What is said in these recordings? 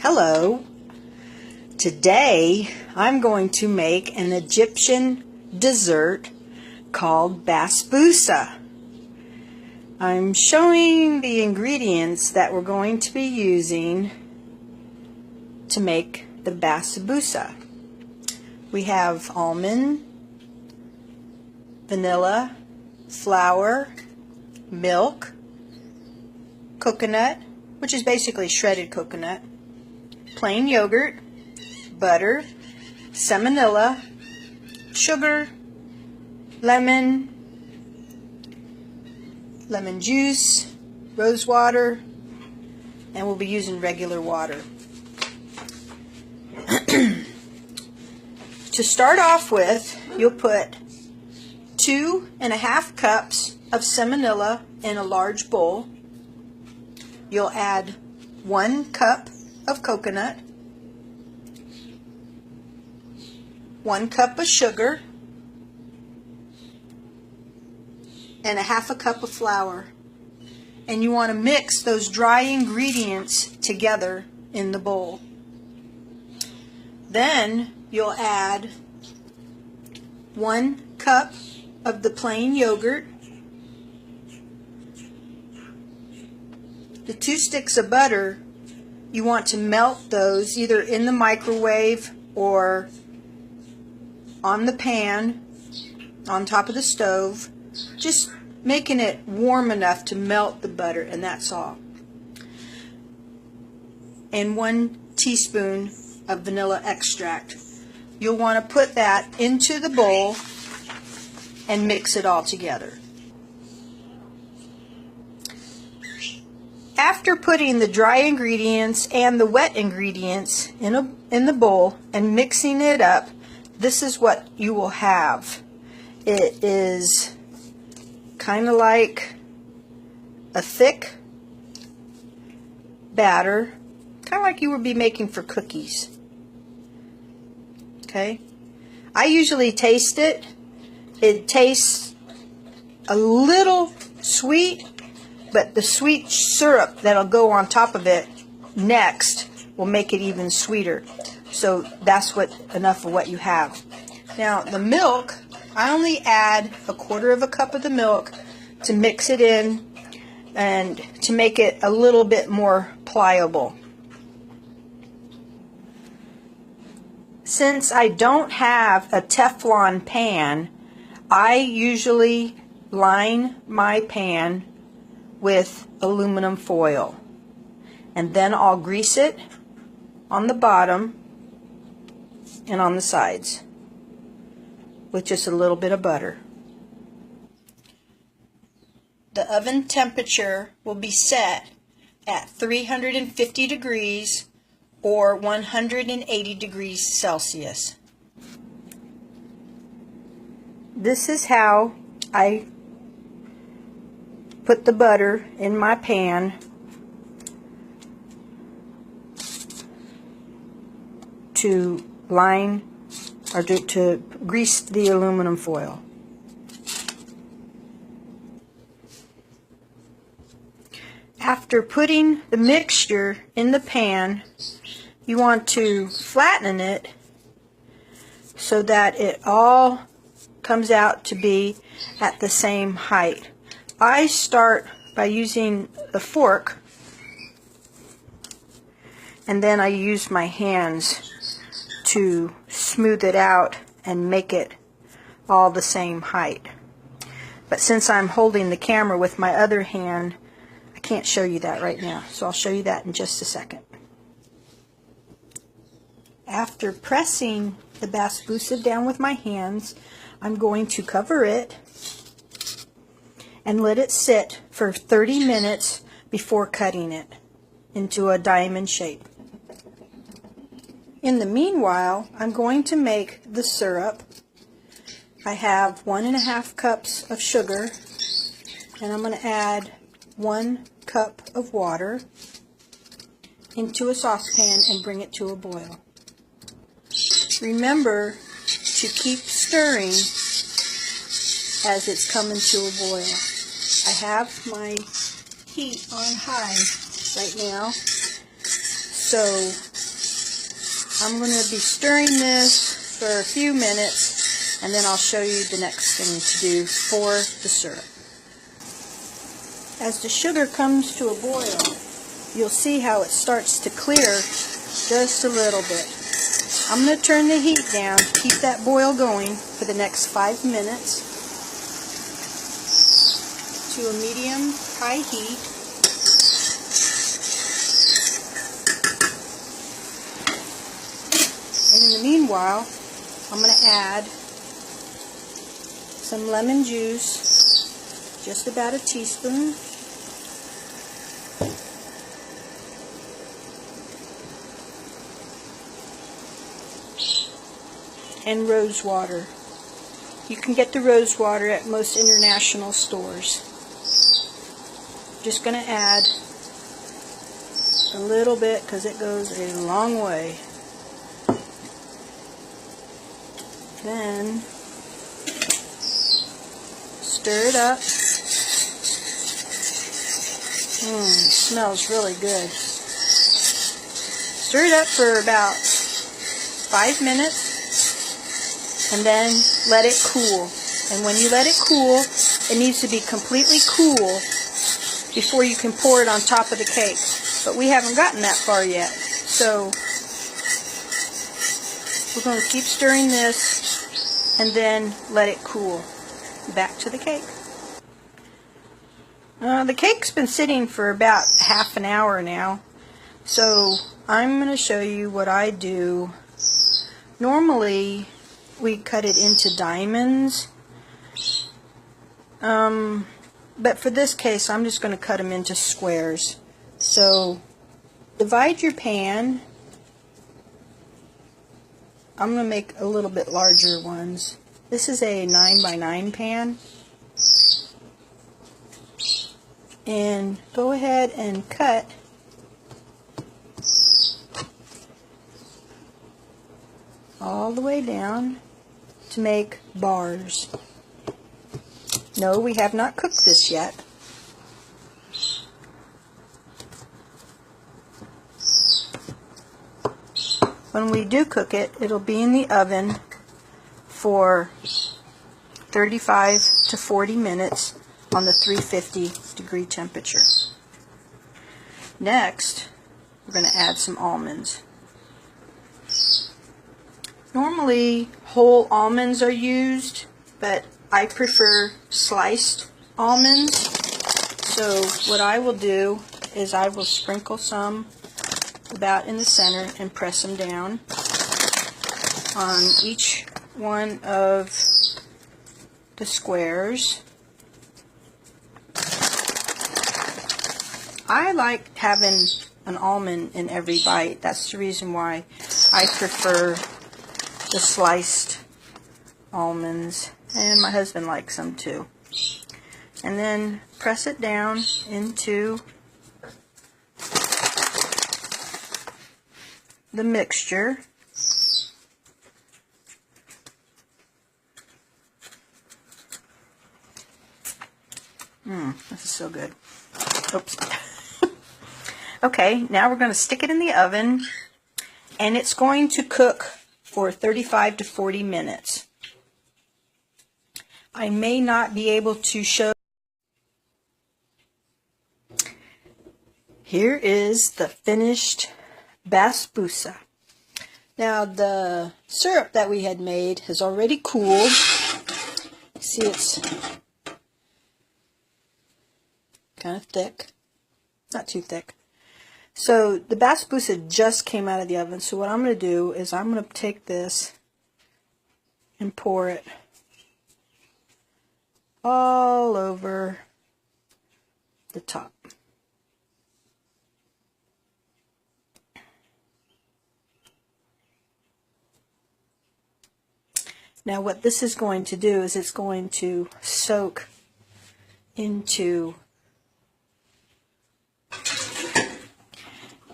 Hello. Today I'm going to make an Egyptian dessert called basboosa. I'm showing the ingredients that we're going to be using to make the basboosa. We have almond, vanilla, flour, milk, coconut, which is basically shredded coconut, plain yogurt, butter, semolina, sugar, lemon juice, rose water, and we'll be using regular water. To start off with, you'll put 2½ cups of semolina in a large bowl. You'll add 1 cup of coconut, 1 cup of sugar, and 1/2 cup of flour. And you want to mix those dry ingredients together in the bowl. Then you'll add 1 cup of the plain yogurt, the 2 sticks of butter. You want to melt those either in the microwave or on the pan on top of the stove, just making it warm enough to melt the butter, and that's all. And 1 teaspoon of vanilla extract. You'll want to put that into the bowl and mix it all together. After putting the dry ingredients and the wet ingredients in the bowl and mixing it up, this is what you will have. It is kind of like a thick batter, kind of like you would be making for cookies. Okay? I usually taste it. It tastes a little sweet, but the sweet syrup that'll go on top of it next will make it even sweeter. So that's enough of what you have. Now the milk, I only add 1/4 cup of the milk to mix it in and to make it a little bit more pliable. Since I don't have a Teflon pan, I usually line my pan with aluminum foil, and then I'll grease it on the bottom and on the sides with just a little bit of butter. The oven temperature will be set at 350 degrees or 180 degrees Celsius. This is how I put the butter in my pan to line or to grease the aluminum foil. After putting the mixture in the pan, you want to flatten it so that it all comes out to be at the same height. I start by using a fork, and then I use my hands to smooth it out and make it all the same height. But since I'm holding the camera with my other hand, I can't show you that right now, so I'll show you that in just a second. After pressing the basboosa down with my hands, I'm going to cover it and let it sit for 30 minutes before cutting it into a diamond shape. In the meanwhile, I'm going to make the syrup. I have 1½ cups of sugar, and I'm going to add 1 cup of water into a saucepan and bring it to a boil. Remember to keep stirring as it's coming to a boil. I have my heat on high right now, so I'm going to be stirring this for a few minutes, and then I'll show you the next thing to do for the syrup. As the sugar comes to a boil, you'll see how it starts to clear just a little bit. I'm going to turn the heat down, keep that boil going for the next 5 minutes to a medium-high heat. And in the meanwhile, I'm going to add some lemon juice, just about a teaspoon. And rose water. You can get the rose water at most international stores. Just going to add a little bit because it goes a long way. Then stir it up. It smells really good. Stir it up for about 5 minutes. And then let it cool. And when you let it cool, it needs to be completely cool before you can pour it on top of the cake. But we haven't gotten that far yet. So we're going to keep stirring this and then let it cool. Back to the cake. The cake's been sitting for about half an hour now. So I'm going to show you what I do. Normally, we cut it into diamonds, but for this case I'm just going to cut them into squares. So divide your pan. I'm going to make a little bit larger ones. This is a 9x9 pan, and go ahead and cut all the way down to make bars. No, we have not cooked this yet. When we do cook it, it'll be in the oven for 35 to 40 minutes on the 350 degree temperature. Next, we're going to add some almonds. Normally, whole almonds are used, but I prefer sliced almonds. So what I will do is I will sprinkle some about in the center and press them down on each one of the squares. I like having an almond in every bite. That's the reason why I prefer the sliced almonds, and my husband likes them too. And then press it down into the mixture. This is so good. Oops. Okay, now we're going to stick it in the oven, and it's going to cook for 35 to 40 minutes. I may not be able to show. Here is the finished basboosa. Now the syrup that we had made has already cooled. See, it's kind of thick, not too thick. So the basboosa just came out of the oven. So what I'm going to do is I'm going to take this and pour it all over the top. Now what this is going to do is it's going to soak into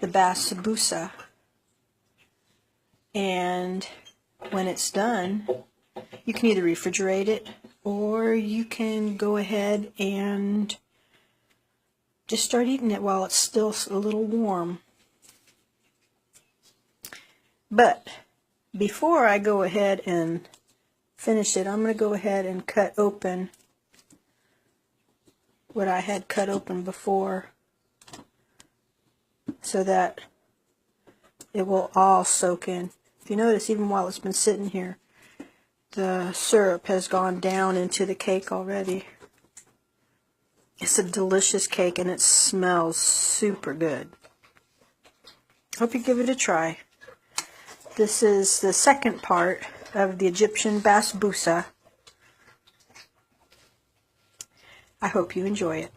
the basboosa, and when it's done, you can either refrigerate it or you can go ahead and just start eating it while it's still a little warm. But before I go ahead and finish it, I'm going to go ahead and cut open what I had cut open before so that it will all soak in. If you notice, even while it's been sitting here, the syrup has gone down into the cake already. It's a delicious cake and it smells super good. Hope you give it a try. This is the second part of the Egyptian Basboosa. I hope you enjoy it.